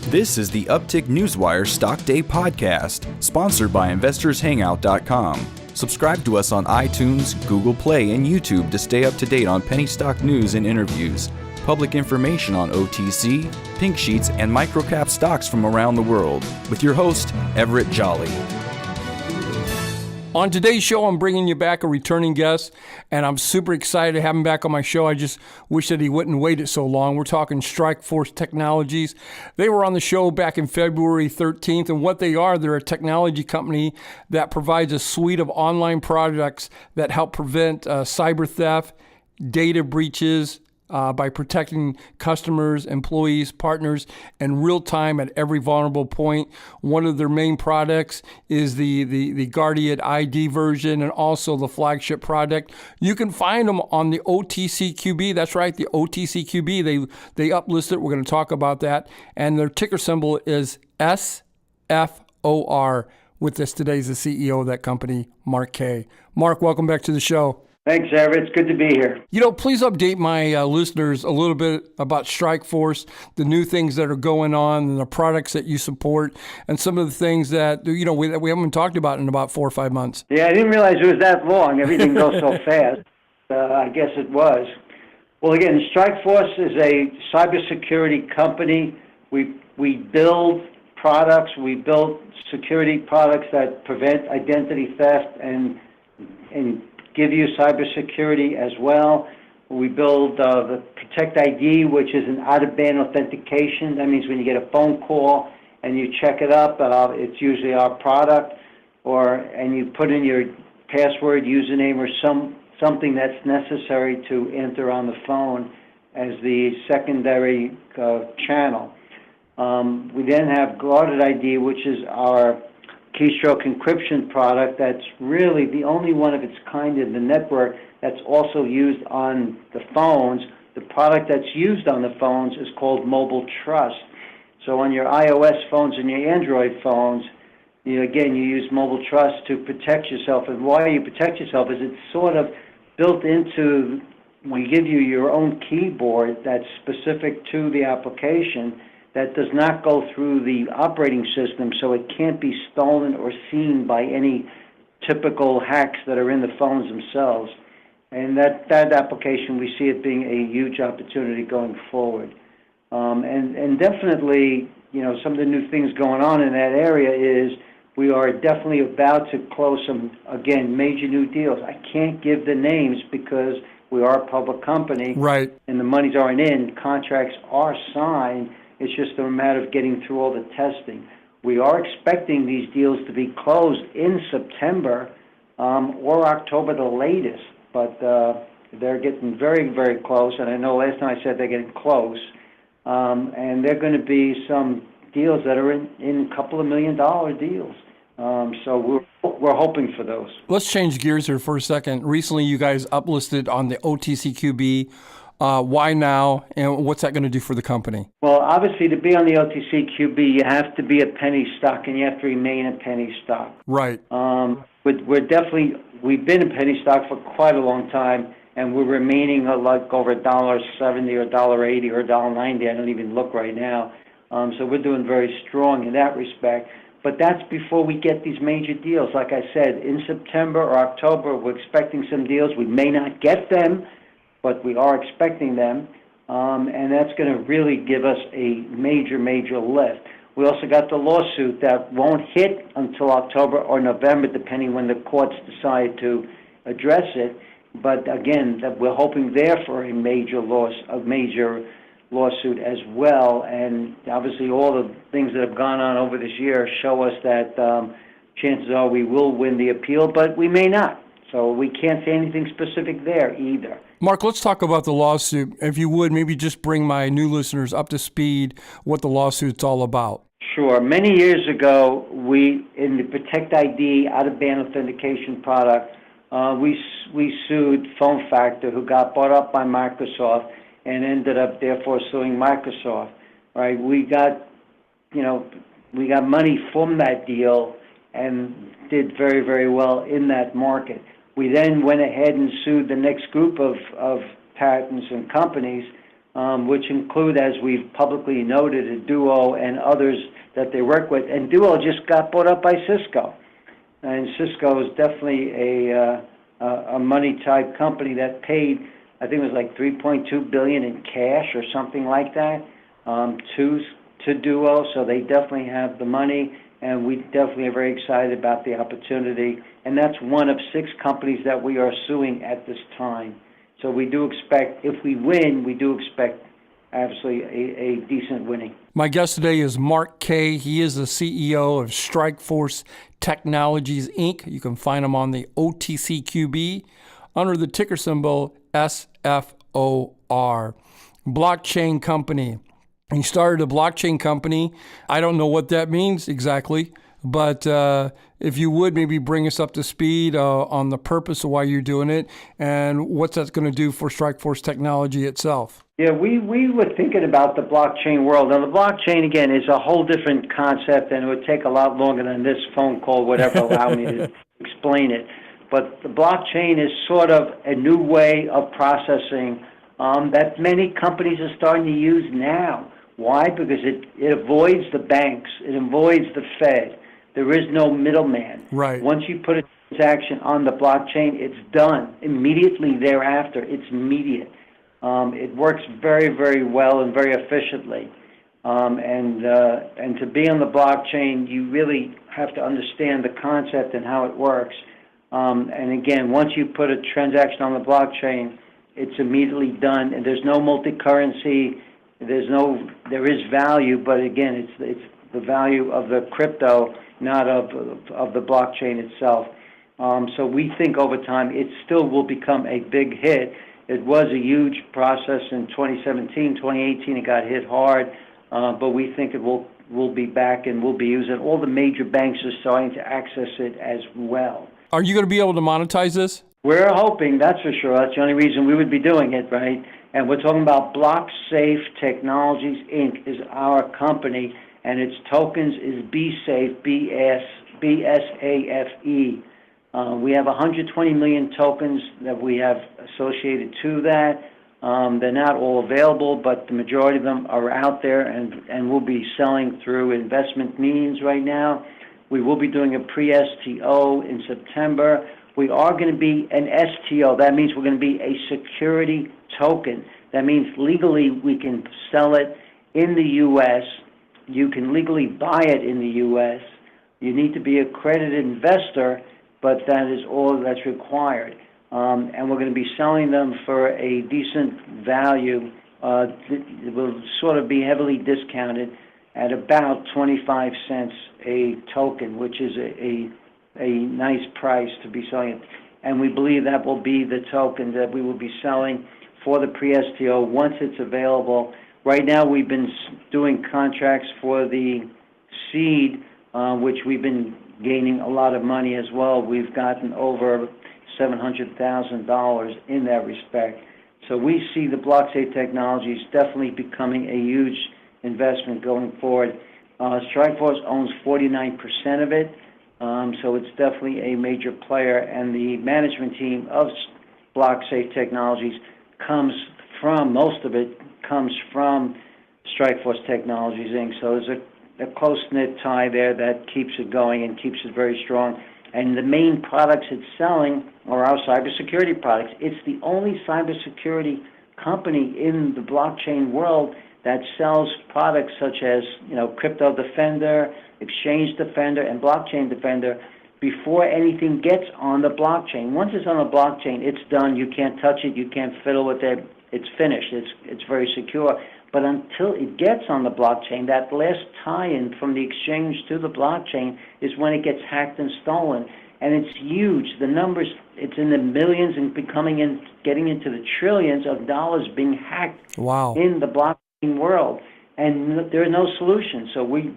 This is the Uptick Newswire Stock Day podcast, sponsored by InvestorsHangout.com. Subscribe to us on iTunes, Google Play, and YouTube to stay up to date on penny stock news and interviews, public information on OTC, pink sheets, and microcap stocks from around the world, with your host, Everett Jolly. On today's show, I'm bringing you back a returning guest, and I'm super excited to have him back on my show. I just wish that he wouldn't wait it so long. We're talking SFOR Technologies. They were on the show back in February 13th, and what they are, they're a technology company that provides a suite of online products that help prevent cyber theft, data breaches, by protecting customers, employees, partners in real time at every vulnerable point. One of their main products is the Guardian ID version and also the flagship product. You can find them on the OTCQB. That's right, the OTCQB. They uplisted. We're going to talk about that. And their ticker symbol is SFOR. With us today is the CEO of that company, Mark Kay. Mark, welcome back to the show. Thanks, Everett. It's good to be here. Please update my listeners a little bit about SFOR, the new things that are going on, and the products that you support, and some of the things that we haven't talked about in about 4 or 5 months. Yeah, I didn't realize it was that long. Everything goes so fast. I guess it was. Well, again, SFOR is a cybersecurity company. We build products. We build security products that prevent identity theft and give you cybersecurity as well. We build the ProtectID, which is an out-of-band authentication. That means when you get a phone call and you check it up, it's usually our product, and you put in your password, username, or something that's necessary to enter on the phone as the secondary channel. We then have Guarded ID, which is our keystroke encryption product that's really the only one of its kind in the network that's also used on the phones. The product that's used on the phones is called Mobile Trust. So on your iOS phones and your Android phones, you use Mobile Trust to protect yourself. And why you protect yourself is it's sort of built into, we give you your own keyboard that's specific to the application that does not go through the operating system, so it can't be stolen or seen by any typical hacks that are in the phones themselves. And that application, we see it being a huge opportunity going forward. And definitely, some of the new things going on in that area is we are definitely about to close some, again, major new deals. I can't give the names because we are a public company, right? And the monies aren't in, contracts are signed. It's just a matter of getting through all the testing. We are expecting these deals to be closed in September or October the latest, but they're getting very, very close. And I know last time I said they're getting close. And they're going to be some deals that are in a couple of $1 million deals. So we're hoping for those. Let's change gears here for a second. Recently, you guys uplisted on the OTCQB. Why now, and what's that going to do for the company? Well, obviously, to be on the OTCQB, you have to be a penny stock, and you have to remain a penny stock. Right. We've been a penny stock for quite a long time, and we're remaining like over $1.70 or $1.80 or $1.90. I don't even look right now. So we're doing very strong in that respect. But that's before we get these major deals. Like I said, in September or October, we're expecting some deals. We may not get them, but we are expecting them, and that's going to really give us a major, major lift. We also got the lawsuit that won't hit until October or November, depending when the courts decide to address it. But again, that we're hoping there for a major lawsuit as well. And obviously, all the things that have gone on over this year show us that chances are we will win the appeal, but we may not. So we can't say anything specific there either. Mark, let's talk about the lawsuit. If you would, maybe just bring my new listeners up to speed what the lawsuit's all about. Sure. Many years ago, in the ProtectID out-of-band authentication product, we sued Phone Factor, who got bought up by Microsoft and ended up therefore suing Microsoft. Right? We got money from that deal and did very, very well in that market. We then went ahead and sued the next group of patents and companies which include, as we've publicly noted, a Duo and others that they work with. And Duo just got bought up by Cisco. And Cisco is definitely a money-type company that paid, I think it was like $3.2 billion in cash or something like that, to Duo. So they definitely have the money, and we definitely are very excited about the opportunity. And that's one of 6 companies that we are suing at this time. So we do expect, if we win, we do expect absolutely a decent winning. My guest today is Mark Kay. He is the CEO of SFOR Technologies, Inc. You can find him on the OTCQB under the ticker symbol SFOR. Blockchain company. He started a blockchain company. I don't know what that means exactly, but if you would maybe bring us up to speed on the purpose of why you're doing it and what that's going to do for SFOR Technology itself. Yeah, we were thinking about the blockchain world. Now, the blockchain, again, is a whole different concept, and it would take a lot longer than this phone call would ever allow me to explain it. But the blockchain is sort of a new way of processing that many companies are starting to use now. Why? Because it avoids the banks. It avoids the Fed. There is no middleman. Right. Once you put a transaction on the blockchain, it's done. Immediately thereafter, it's immediate. It works very, very well and very efficiently. And to be on the blockchain, you really have to understand the concept and how it works. And again, once you put a transaction on the blockchain, it's immediately done, and there's no multi-currency. There is value, but again, it's the value of the crypto, not of the blockchain itself. So we think over time it still will become a big hit. It was a huge process in 2017, 2018. It got hit hard, but we think it will be back and will be used. And all the major banks are starting to access it as well. Are you going to be able to monetize this? We're hoping, that's for sure. That's the only reason we would be doing it, right? And we're talking about BlockSafe Technologies, Inc. is our company, and its tokens is BSafe, B-S-A-F-E. We have 120 million tokens that we have associated to that. They're not all available, but the majority of them are out there, and we'll be selling through investment means right now. We will be doing a pre-STO in September. We are going to be an STO. That means we're going to be a security token. That means legally we can sell it in the U.S. You can legally buy it in the U.S. You need to be an accredited investor, but that is all that's required. And we're going to be selling them for a decent value. It will sort of be heavily discounted at about 25 cents a token, which is a nice price to be selling it. And we believe that will be the token that we will be selling for the pre-STO once it's available. Right now we've been doing contracts for the seed, which we've been gaining a lot of money as well. We've gotten over $700,000 in that respect. So we see the BlockSafe Technologies definitely becoming a huge investment going forward. SFOR owns 49% of it, so it's definitely a major player, and the management team of BlockSafe Technologies most of it comes from SFOR Technologies, Inc. So there's a close-knit tie there that keeps it going and keeps it very strong. And the main products it's selling are our cybersecurity products. It's the only cybersecurity company in the blockchain world that sells products such as, Crypto Defender, Exchange Defender, and Blockchain Defender before anything gets on the blockchain. Once it's on the blockchain, it's done. You can't touch it. You can't fiddle with it. It's finished. It's very secure. But until it gets on the blockchain, that last tie-in from the exchange to the blockchain is when it gets hacked and stolen. And it's huge. The numbers, it's in the millions and getting into the trillions of dollars being hacked in the blockchain world. And there are no solutions. So we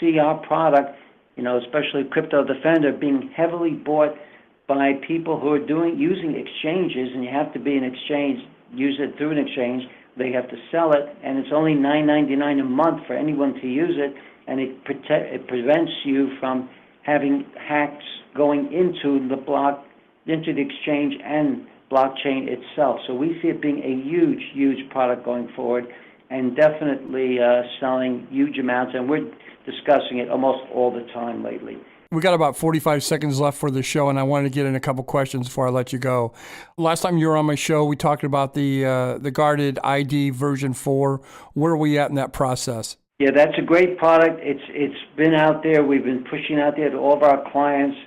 see our product, especially Crypto Defender, being heavily bought by people who are using exchanges, and you have to be an exchange, use it through an exchange. They have to sell it, and it's only $9.99 a month for anyone to use it, and it prevents you from having hacks going into the exchange and blockchain itself. So we see it being a huge, huge product going forward, and definitely selling huge amounts, and we're discussing it almost all the time lately. We got about 45 seconds left for the show, and I wanted to get in a couple questions before I let you go. Last time you were on my show, we talked about the guarded ID version 4. Where are we at in that process? Yeah, that's a great product. It's been out there. We've been pushing out there to all of our clients.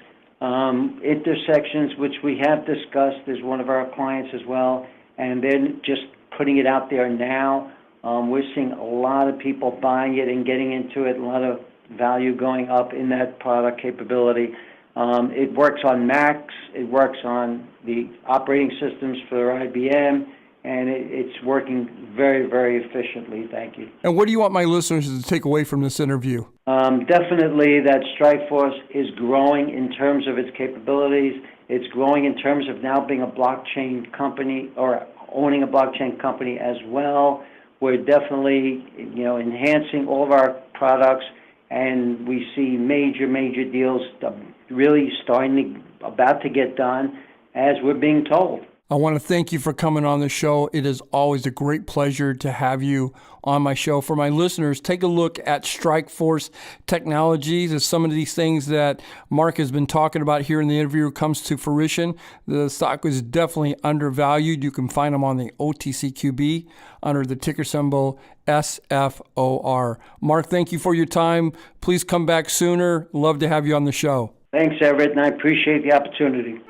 Intersections, which we have discussed, is one of our clients as well, and they're just putting it out there now. We're seeing a lot of people buying it and getting into it, a lot of value going up in that product capability. It works on Macs, it works on the operating systems for IBM, and it's working very, very efficiently. Thank you. And what do you want my listeners to take away from this interview? Definitely that Strikeforce is growing in terms of its capabilities. It's growing in terms of now being a blockchain company, or owning a blockchain company as well. We're definitely, enhancing all of our products, and we see major, major deals really about to get done, as we're being told. I want to thank you for coming on the show. It is always a great pleasure to have you on my show. For my listeners, take a look at Strikeforce Technologies. As some of these things that Mark has been talking about here in the interview comes to fruition, the stock is definitely undervalued. You can find them on the OTCQB under the ticker symbol SFOR. Mark, thank you for your time. Please come back sooner. Love to have you on the show. Thanks, Everett, and I appreciate the opportunity.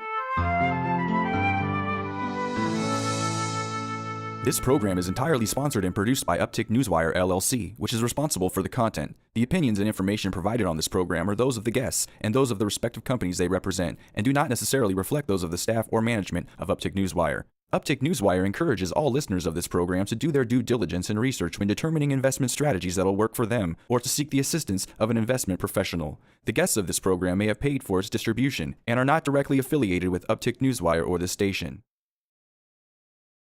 This program is entirely sponsored and produced by Uptick Newswire, LLC, which is responsible for the content. The opinions and information provided on this program are those of the guests and those of the respective companies they represent, and do not necessarily reflect those of the staff or management of Uptick Newswire. Uptick Newswire encourages all listeners of this program to do their due diligence and research when determining investment strategies that will work for them, or to seek the assistance of an investment professional. The guests of this program may have paid for its distribution and are not directly affiliated with Uptick Newswire or this station.